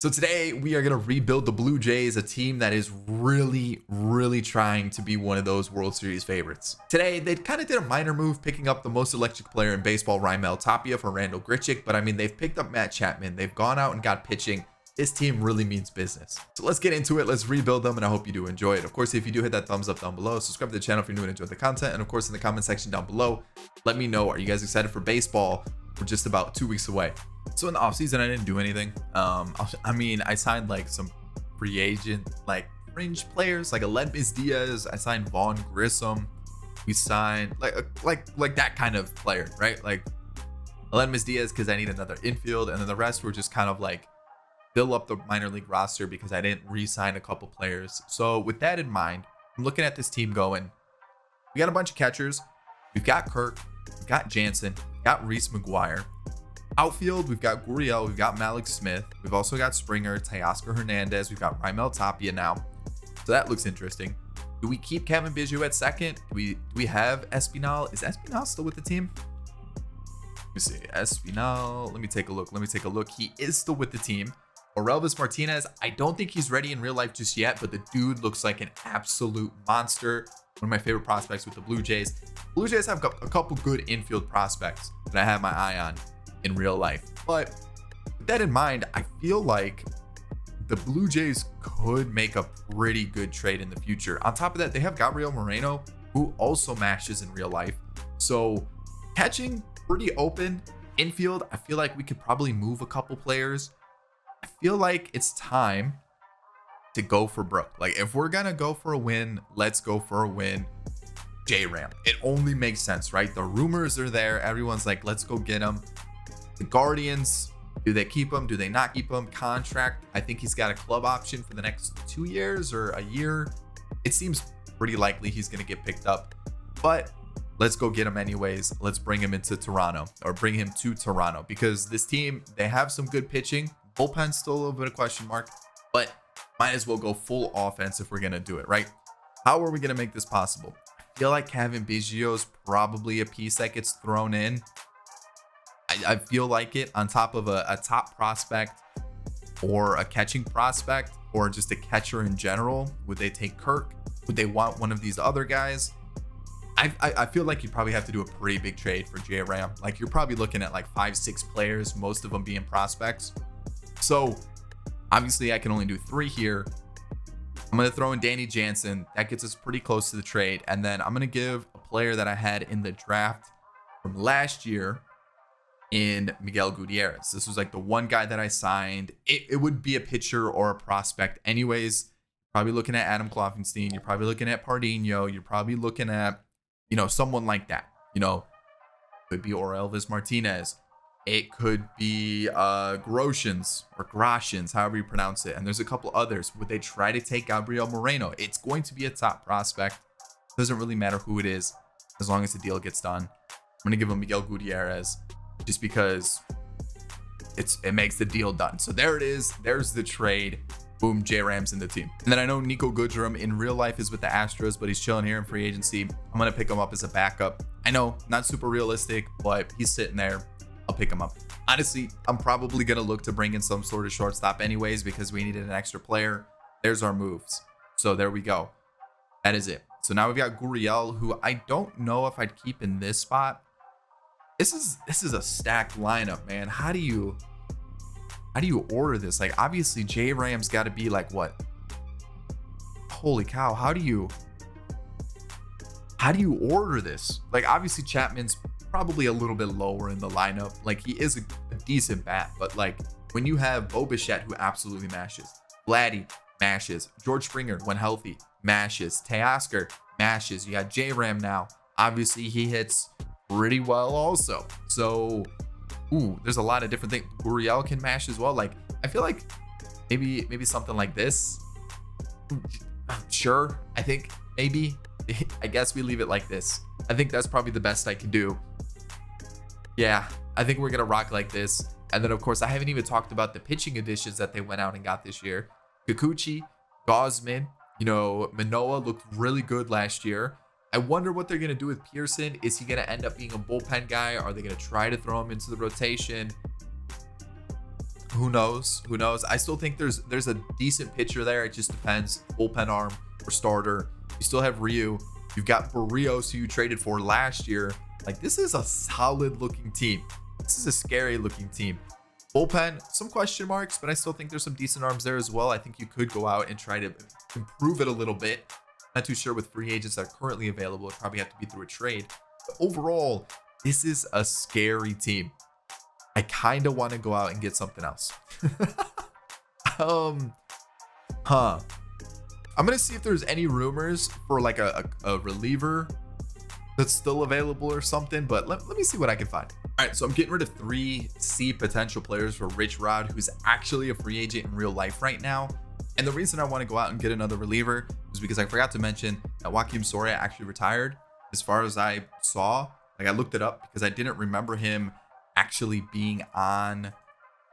So today we are going to rebuild the Blue Jays, a team that is really trying to be one of those World Series favorites. Today, they kind of did a minor move picking up the most electric player in baseball, Raimel Tapia, for Randall Grichuk. But I mean, they've picked up Matt Chapman. They've gone out and got pitching. This team really means business. So let's get into it. Let's rebuild them, and I hope you do enjoy it. Of course, if you do, hit that thumbs up down below. Subscribe to the channel if you're new and enjoy the content. And of course, in the comment section down below, let me know, are you guys excited for baseball? We're just about 2 weeks away. So in the offseason, I didn't do anything. I signed like some free agent, like fringe players, like Aledmys Diaz. I signed Vaughn Grissom. We signed like that kind of player, right? Like Aledmys Diaz because I need another infield, and then the rest were just kind of like fill up the minor league roster because I didn't re-sign a couple players. So with that in mind, I'm looking at this team going, we got a bunch of catchers. We've got Kirk, we've got Jansen, we've got Reese McGuire. Outfield, we've got Gurriel, we've got Malik Smith, we've also got Springer, Teoscar Hernandez, we've got Raimel Tapia now. So that looks interesting. Do we keep Kevin Biggio at second? Do we have Espinal? Is Espinal still with the team? Let me see. Espinal, let me take a look. He is still with the team. Orelvis Martinez, I don't think he's ready in real life just yet, but the dude looks like an absolute monster. One of my favorite prospects with the Blue Jays. Blue Jays have a couple good infield prospects that I have my eye on in real life. But with that in mind, I feel like the Blue Jays could make a pretty good trade in the future. On top of that, they have Gabriel Moreno, who also mashes in real life. So catching pretty open. Infield, I feel like we could probably move a couple players. I feel like it's time to go for broke. Like if we're gonna go for a win, let's go for a win. J-Ram. It only makes sense, right? The rumors are there. Everyone's like, let's go get him. The Guardians, do they keep him? Do they not keep him? Contract, I think he's got a club option for the next 2 years or a year. It seems pretty likely he's going to get picked up, but let's go get him anyways. Let's bring him into Toronto, or bring him to Toronto, because this team, they have some good pitching. Bullpen's still a little bit of question mark, but might as well go full offense if we're going to do it, right? How are we going to make this possible? I feel like Kevin Biggio is probably a piece that gets thrown in. I feel like it on top of a top prospect or a catching prospect or just a catcher in general. Would they take Kirk? Would they want one of these other guys? I feel like you probably have to do a pretty big trade for J-Ram. Like you're probably looking at like 5-6 players, most of them being prospects. So obviously I can only do 3 here. I'm going to throw in Danny Jansen. That gets us pretty close to the trade. And then I'm going to give a player that I had in the draft from last year in Miguel Gutierrez. This was like the one guy that I signed. It would be a pitcher or a prospect anyways. Probably looking at Adam Kloffenstein. You're probably looking at Pardinho. You're probably looking at, someone like that. Could be Orelvis Martinez. It could be Groshans or Groshans, however you pronounce it. And there's a couple others. Would they try to take Gabriel Moreno? It's going to be a top prospect. Doesn't really matter who it is, as long as the deal gets done. I'm going to give him Miguel Gutierrez, just because it makes the deal done. So there it is. There's the trade. Boom, J-Ram's in the team. And then I know Nico Goodrum in real life is with the Astros, but he's chilling here in free agency. I'm going to pick him up as a backup. I know, not super realistic, but he's sitting there. I'll pick him up. Honestly, I'm probably going to look to bring in some sort of shortstop anyways, because we needed an extra player. There's our moves. So there we go. That is it. So now we've got Gurriel, who I don't know if I'd keep in this spot. This is a stacked lineup, man. How do you order this? Like obviously J-Ram's got to be like what? Holy cow, how do you order this? Like obviously Chapman's probably a little bit lower in the lineup. Like he is a decent bat, but like when you have Bo Bichette, who absolutely mashes, Vladdy mashes, George Springer when healthy mashes, Teoscar mashes, you got J-Ram now. Obviously he hits pretty well also. So there's a lot of different things. Gurriel can mash as well. Like I feel like maybe something like this. Sure, I think maybe I guess we leave it like this. I think that's probably the best I can do. Yeah, I think we're gonna rock like this. And then of course I haven't even talked about the pitching additions that they went out and got this year. Kikuchi, Gosman, Manoah looked really good last year. I wonder what they're going to do with Pearson. Is he going to end up being a bullpen guy? Are they going to try to throw him into the rotation? Who knows? Who knows? I still think there's a decent pitcher there. It just depends. Bullpen arm or starter. You still have Ryu. You've got Barrios, who you traded for last year. Like, this is a solid looking team. This is a scary looking team. Bullpen, some question marks, but I still think there's some decent arms there as well. I think you could go out and try to improve it a little bit. Not too sure with free agents that are currently available. It'd probably have to be through a trade. But overall, this is a scary team. I kind of want to go out and get something else. I'm gonna see if there's any rumors for like a reliever that's still available or something, but let me see what I can find. All right, so I'm getting rid of 3 C potential players for Rich Rod, who's actually a free agent in real life right now. And the reason I want to go out and get another reliever is because I forgot to mention that Joakim Soria actually retired. As far as I saw, like, I looked it up because I didn't remember him actually being on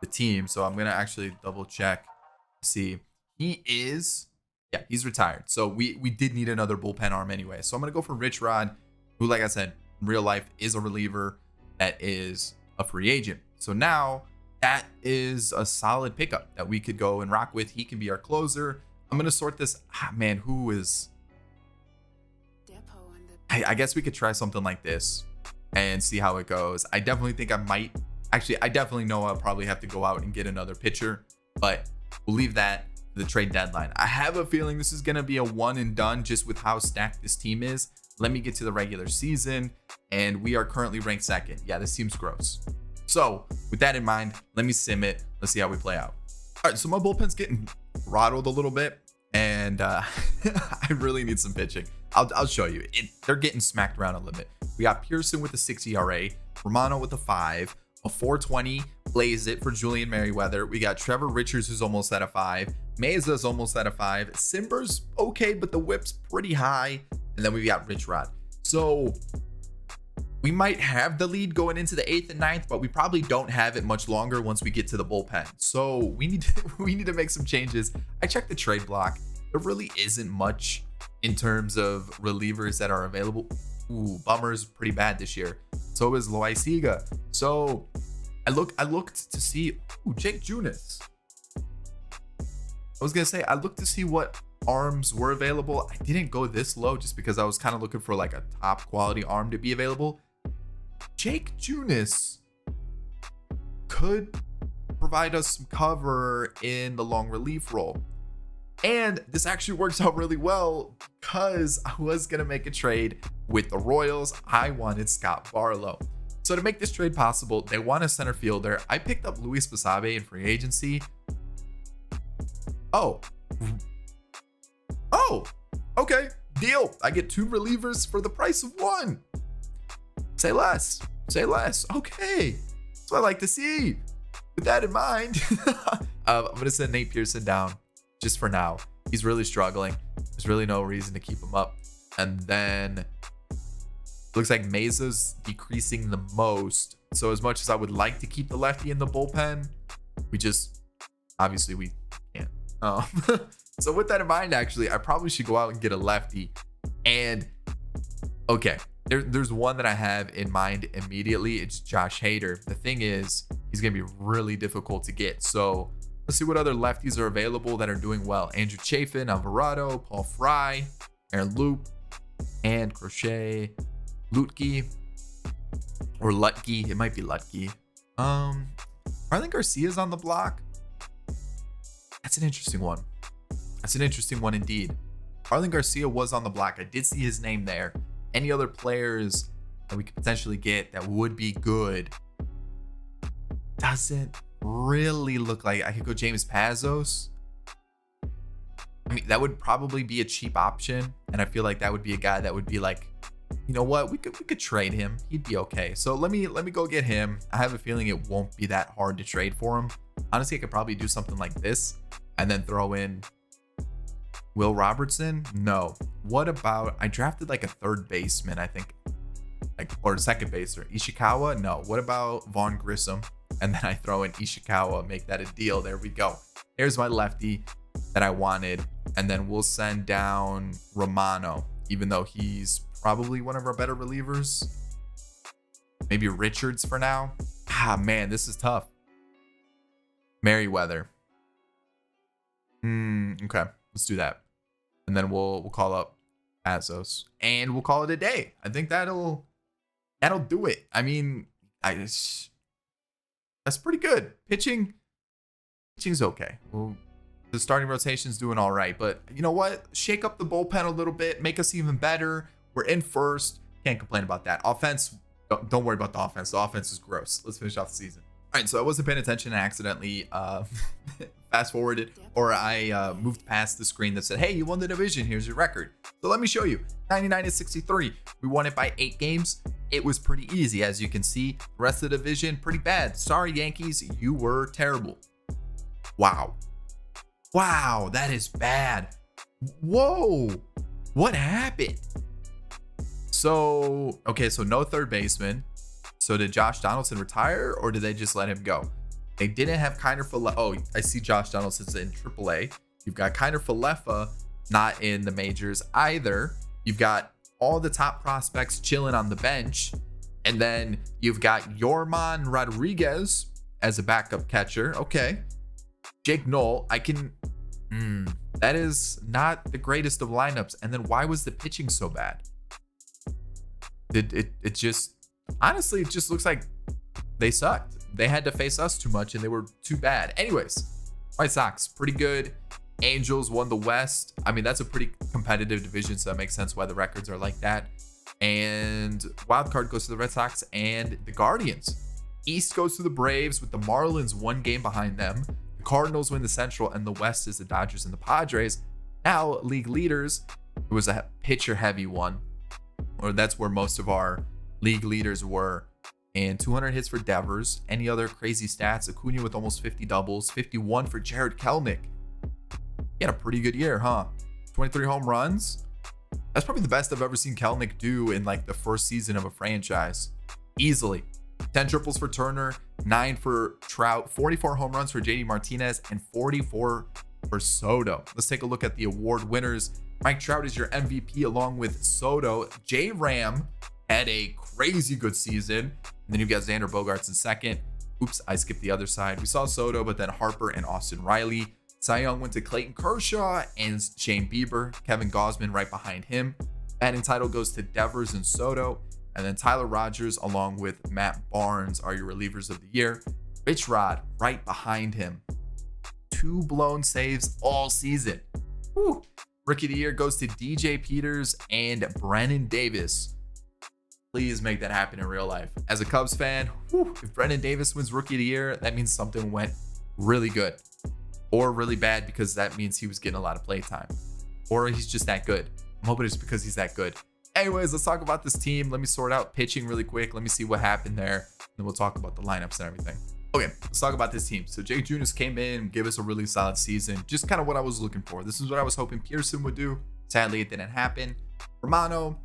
the team. So I'm gonna actually double check to see. He is, yeah, he's retired. So we did need another bullpen arm anyway. So I'm gonna go for Rich Rod, who, like I said, in real life is a reliever that is a free agent. So now that is a solid pickup that we could go and rock with. He can be our closer. I'm gonna sort this. Man, who is? I guess we could try something like this and see how it goes. I definitely think I might. Actually, I definitely know I'll probably have to go out and get another pitcher, but we'll leave that to the trade deadline. I have a feeling this is gonna be a one and done just with how stacked this team is. Let me get to the regular season, and we are currently ranked 2nd. Yeah, this seems gross. So with that in mind, let me sim it. Let's see how we play out. All right, so my bullpen's getting throttled a little bit, and I really need some pitching. I'll show you. They're getting smacked around a little bit. We got Pearson with a 6 ERA, Romano with a 5, a 4.20, Blaze it for Julian Merriweather. We got Trevor Richards, who's almost at a 5. Mesa's almost at a 5. Simber's okay, but the whip's pretty high. And then we got Rich Rod. So we might have the lead going into the 8th and 9th, but we probably don't have it much longer once we get to the bullpen. So we need to make some changes. I checked the trade block. There really isn't much in terms of relievers that are available. Ooh, Bummer's pretty bad this year. So is Loaiziga. So I looked to see, Jake Junis. I was gonna say, I looked to see what arms were available. I didn't go this low just because I was kind of looking for like a top quality arm to be available. Jake Junis could provide us some cover in the long relief role. And this actually works out really well because I was going to make a trade with the Royals. I wanted Scott Barlow. So to make this trade possible, they want a center fielder. I picked up Luis Basabe in free agency. Oh, okay, deal. I get 2 relievers for the price of 1. Say less. Okay, that's what I like to see. With that in mind, I'm gonna send Nate Pearson down just for now. He's really struggling. There's really no reason to keep him up. And then looks like Mesa's decreasing the most. So as much as I would like to keep the lefty in the bullpen, we can't. So with that in mind, actually, I probably should go out and get a lefty. And okay, there's one that I have in mind immediately. It's Josh Hader. The thing is, he's gonna be really difficult to get. So let's see what other lefties are available that are doing well. Andrew Chafin, Alvarado, Paul Fry, Aaron Loop, and Crochet, Lutke, or Lutke. It might be Lutke. Arlen Garcia's on the block. That's an interesting one. That's an interesting one indeed. Arlen Garcia was on the block. I did see his name there. Any other players that we could potentially get that would be good? Doesn't really look like. I could go James Pazos. I mean, that would probably be a cheap option, and I feel like that would be a guy that would be like, you know what, we could trade him. He'd be okay. So let me go get him. I have a feeling it won't be that hard to trade for him. Honestly, I could probably do something like this and then throw in Will Robertson. No. What about, I drafted like a third baseman, I think, like, or second baser, Ishikawa. No. What about Vaughn Grissom? And then I throw in Ishikawa, make that a deal. There we go. There's my lefty that I wanted. And then we'll send down Romano, even though he's probably one of our better relievers. Maybe Richards for now. Man, this is tough. Merriweather. Okay, let's do that. And then we'll call up Azos and we'll call it a day. I think that'll do it. I mean, that's pretty good. Pitching's okay. Well, the starting rotation's doing all right, but you know what? Shake up the bullpen a little bit, make us even better. We're in first. Can't complain about that. Offense, don't worry about the offense. The offense is gross. Let's finish off the season. All right, so I wasn't paying attention and accidentally fast forwarded, or I moved past the screen that said, hey, you won the division. Here's your record. So let me show you. 99-63. We won it by 8 games. It was pretty easy. As you can see, the rest of the division, pretty bad. Sorry, Yankees. You were terrible. Wow. Wow, that is bad. Whoa. What happened? So, okay, so no third baseman. So did Josh Donaldson retire or did they just let him go? They didn't have Kiner Falefa. Oh, I see Josh Donaldson's in AAA. You've got Kiner Falefa not in the majors either. You've got all the top prospects chilling on the bench. And then you've got Yorman Rodriguez as a backup catcher. Okay. Jake Knoll, that is not the greatest of lineups. And then why was the pitching so bad? It just, honestly, it just looks like they sucked. They had to face us too much and they were too bad. Anyways, White Sox, pretty good. Angels won the West. I mean, that's a pretty competitive division, so that makes sense why the records are like that. And wild card goes to the Red Sox and the Guardians. East goes to the Braves with the Marlins 1 game behind them. The Cardinals win the Central and the West is the Dodgers and the Padres. Now, league leaders, it was a pitcher heavy one, or that's where most of our league leaders were. And 200 hits for Devers. Any other crazy stats? Acuna with almost 50 doubles. 51 for Jared Kelenic. He had a pretty good year, huh? 23 home runs. That's probably the best I've ever seen Kelenic do in like the first season of a franchise. Easily. 10 triples for Turner. 9 for Trout. 44 home runs for JD Martinez. And 44 for Soto. Let's take a look at the award winners. Mike Trout is your MVP along with Soto. J-Ram had a crazy good season. And then you've got Xander Bogaerts in second. Oops, I skipped the other side. We saw Soto, but then Harper and Austin Riley. Cy Young went to Clayton Kershaw and Shane Bieber. Kevin Gausman right behind him. Batting title goes to Devers and Soto. And then Tyler Rogers along with Matt Barnes are your relievers of the year. Rich Rod right behind him. 2 blown saves all season. Whew. Rookie of the year goes to DJ Peters and Brennan Davis. Please make that happen in real life. As a Cubs fan, if Brennan Davis wins Rookie of the Year, that means something went really good or really bad, because that means he was getting a lot of play time, or he's just that good. I'm hoping it's because he's that good. Anyways, let's talk about this team. Let me sort out pitching really quick. Let me see what happened there. Then we'll talk about the lineups and everything. Okay, let's talk about this team. So Jake Junis came in, gave us a really solid season. Just kind of what I was looking for. This is what I was hoping Pearson would do. Sadly, it didn't happen. Romano,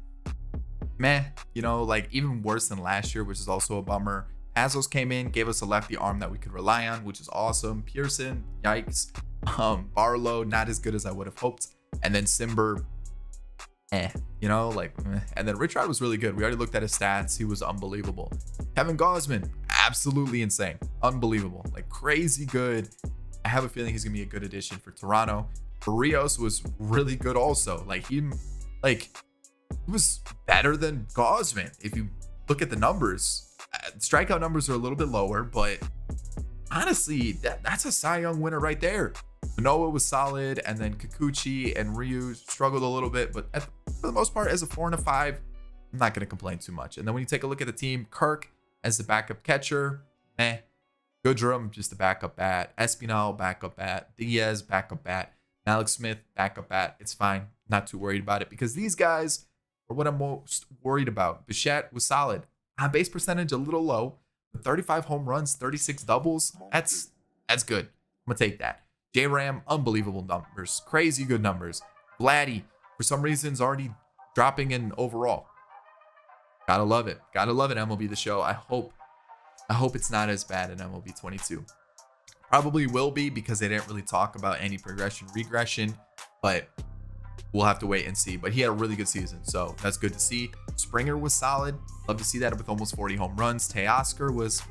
meh, you know, like even worse than last year, which is also a bummer. Azos came in, gave us a lefty arm that we could rely on, which is awesome. Pearson, yikes. Barlow, not as good as I would have hoped. And then Simber, you know, like, and then Rich Rod was really good. We already looked at his stats. He was unbelievable. Kevin Gausman, absolutely insane. Unbelievable. Like crazy good. I have a feeling he's going to be a good addition for Toronto. Barrios was really good also. He was better than Gausman. If you look at the numbers, strikeout numbers are a little bit lower, but honestly, that's a Cy Young winner right there. Manoah was solid, and then Kikuchi and Ryu struggled a little bit, but for the most part, as a 4 and a 5, I'm not going to complain too much. And then when you take a look at the team, Kirk as the backup catcher, Goodrum, just the backup bat. Espinal, backup bat. Diaz, backup bat. Malik Smith, backup bat. It's fine. Not too worried about it, because these guys are what I'm most worried about. Bichette was solid. Base percentage a little low, but 35 home runs, 36 doubles. That's good. I'm going to take that. J-Ram, unbelievable numbers. Crazy good numbers. Vladdy, for some reason, is already dropping in overall. Gotta love it. Gotta love it, MLB The Show. I hope it's not as bad in MLB 22. Probably will be, because they didn't really talk about any progression, regression, but we'll have to wait and see. But he had a really good season, so that's good to see. Springer was solid. Love to see that with almost 40 home runs. Teoscar was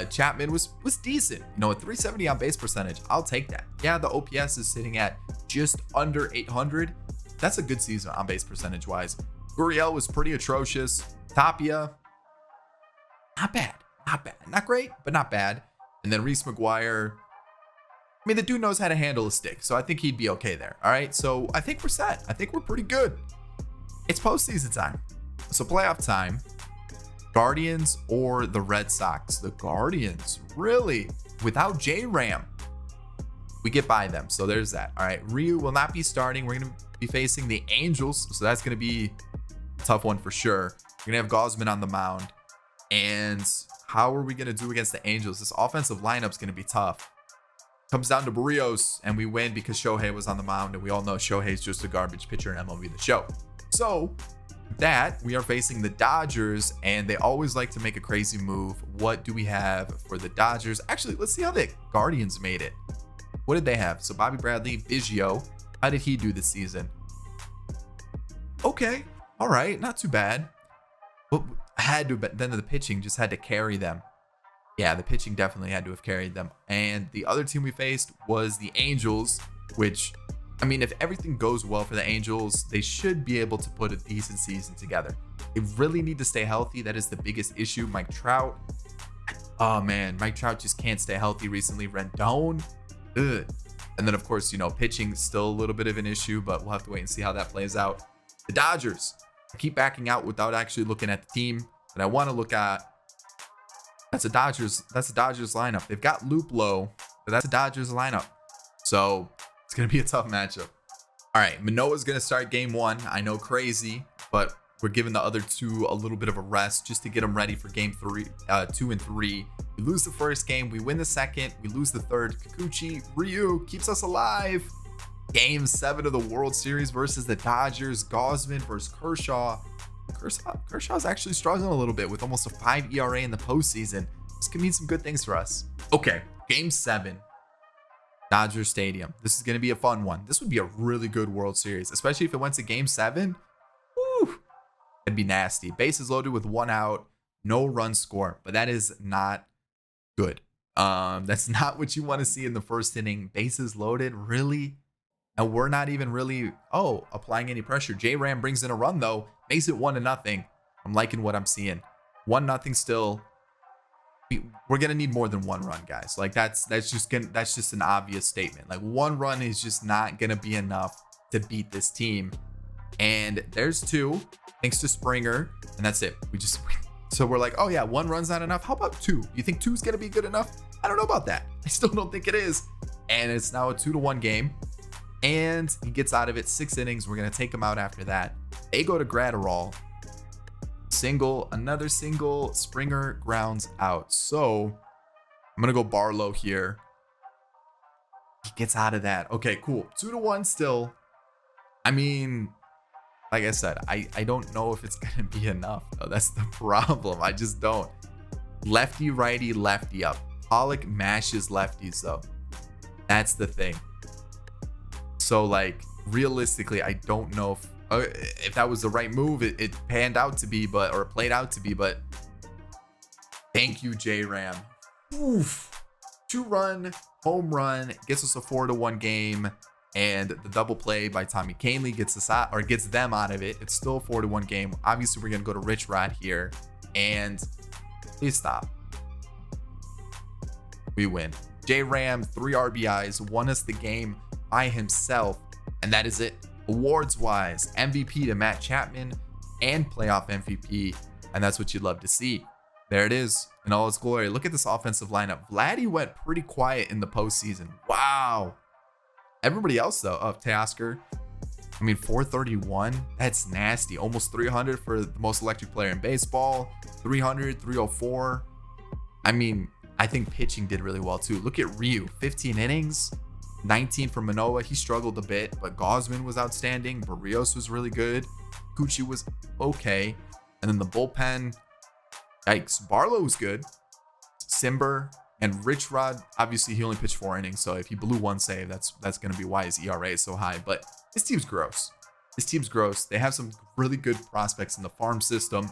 Chapman was decent. You know, a 370 on base percentage. I'll take that. Yeah, the OPS is sitting at just under 800. That's a good season on base percentage wise. Gurriel was pretty atrocious. Tapia, not bad. Not bad. Not great, but not bad. And then Reese McGuire. I mean, the dude knows how to handle a stick, so I think he'd be okay there. All right, so I think we're set. I think we're pretty good. It's postseason time. So playoff time. Guardians or the Red Sox? The Guardians, really? Without J-Ram, we get by them. So there's that. All right, Ryu will not be starting. We're going to be facing the Angels, so that's going to be a tough one for sure. We're going to have Gausman on the mound. And how are we going to do against the Angels? This offensive lineup's going to be tough. Comes down to Barrios, and we win because Shohei was on the mound, and we all know Shohei's just a garbage pitcher in MLB The Show. So that we are facing the Dodgers, and they always like to make a crazy move. What do we have for the Dodgers? Actually, let's see how the Guardians made it. What did they have? So Bobby Bradley, Biggio, how did he do this season? Okay, all right, not too bad. But had to, but then the pitching just had to carry them. Yeah, the pitching definitely had to have carried them. And the other team we faced was the Angels, which, I mean, if everything goes well for the Angels, they should be able to put a decent season together. They really need to stay healthy. That is the biggest issue. Mike Trout. Oh, man. Mike Trout just can't stay healthy recently. Rendon. Ugh. And then, of course, you know, pitching still a little bit of an issue, but we'll have to wait and see how that plays out. The Dodgers. I keep backing out without actually looking at the team, but I want to look at. That's a Dodgers lineup. They've got Luplow, but that's a Dodgers lineup. So it's going to be a tough matchup. All right, Manoah's going to start game one. I know, crazy, but we're giving the other two a little bit of a rest just to get them ready for game 2 and 3. We lose the first game. We win the second. We lose the third. Kikuchi, Ryu keeps us alive. Game 7 of the World Series versus the Dodgers. Gausman versus Kershaw. Kershaw's actually struggling a little bit with almost a 5 ERA in the postseason. This could mean some good things for us. Okay, game 7. Dodger Stadium. This is going to be a fun one. This would be a really good World Series, especially if it went to game 7. Woo! It'd be nasty. Bases loaded with 1 out, no run score, but that is not good. That's not what you want to see in the first inning. Bases loaded, really? And we're not even really, applying any pressure. J-Ram brings in a run, though. Makes it 1-0. I'm liking what I'm seeing. 1-0 still. We're going to need more than 1 run, guys. Like, that's just an obvious statement. Like, 1 run is just not going to be enough to beat this team. And there's 2, thanks to Springer. And that's it. So we're like, oh, yeah, 1 run's not enough. How about 2? You think 2's going to be good enough? I don't know about that. I still don't think it is. And it's now a 2-1 game. And he gets out of it. 6 innings. We're going to take him out after that. They go to Gratterall. Single, another single. Springer grounds out. So I'm going to go Barlow here. He gets out of that. Okay, cool. 2-1 still. I mean, like I said, I don't know if it's going to be enough, though. That's the problem. I just don't. Lefty, righty, lefty up. Pollock mashes lefties, though. That's the thing. So, like, realistically, I don't know if that was the right move. It panned out to be, or played out to be, but thank you, J-Ram. Oof. 2-run home run gets us a 4-1 game, and the double play by Tommy Kahnle gets us out, or gets them out of it. It's still a 4-1 game. Obviously, we're gonna go to Rich Rod here, and please stop. We win. J-Ram, 3 RBIs, won us the game by himself, and that is it. Awards wise, MVP to Matt Chapman and playoff MVP, and that's what you'd love to see. There it is in all its glory. Look at this offensive lineup. Vladdy went pretty quiet in the postseason. Wow. Everybody else though, Teoscar, I mean, 431, that's nasty. Almost 300 for the most electric player in baseball. 300, 304. I mean, I think pitching did really well too. Look at Ryu, 15 innings. 19 for Manoah. He struggled a bit, but Gausman was outstanding. Barrios was really good. Gucci was okay. And then the bullpen, yikes. Barlow was good. Simber and Rich Rod, obviously he only pitched 4 innings, so if he blew 1 save, that's going to be why his ERA is so high. But this team's gross. This team's gross. They have some really good prospects in the farm system.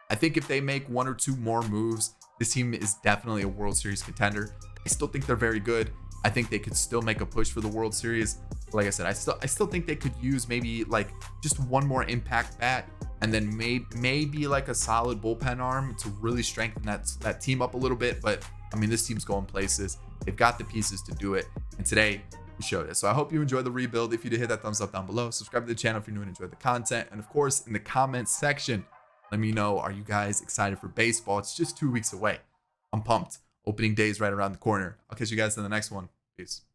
I think if they make 1 or 2 more moves, This team is definitely a World Series contender. I still think they're very good. I think they could still make a push for the World Series. Like I said, I still think they could use maybe like just one more impact bat, and then maybe like a solid bullpen arm to really strengthen that team up a little bit. But I mean, this team's going places. They've got the pieces to do it, and today we showed it. So I hope you enjoyed the rebuild. If you did, hit that thumbs up down below. Subscribe to the channel if you're new and enjoyed the content, and of course, in the comments section, let me know, are you guys excited for baseball? It's just 2 weeks away. I'm pumped. Opening day is right around the corner. I'll catch you guys in the next one. Peace.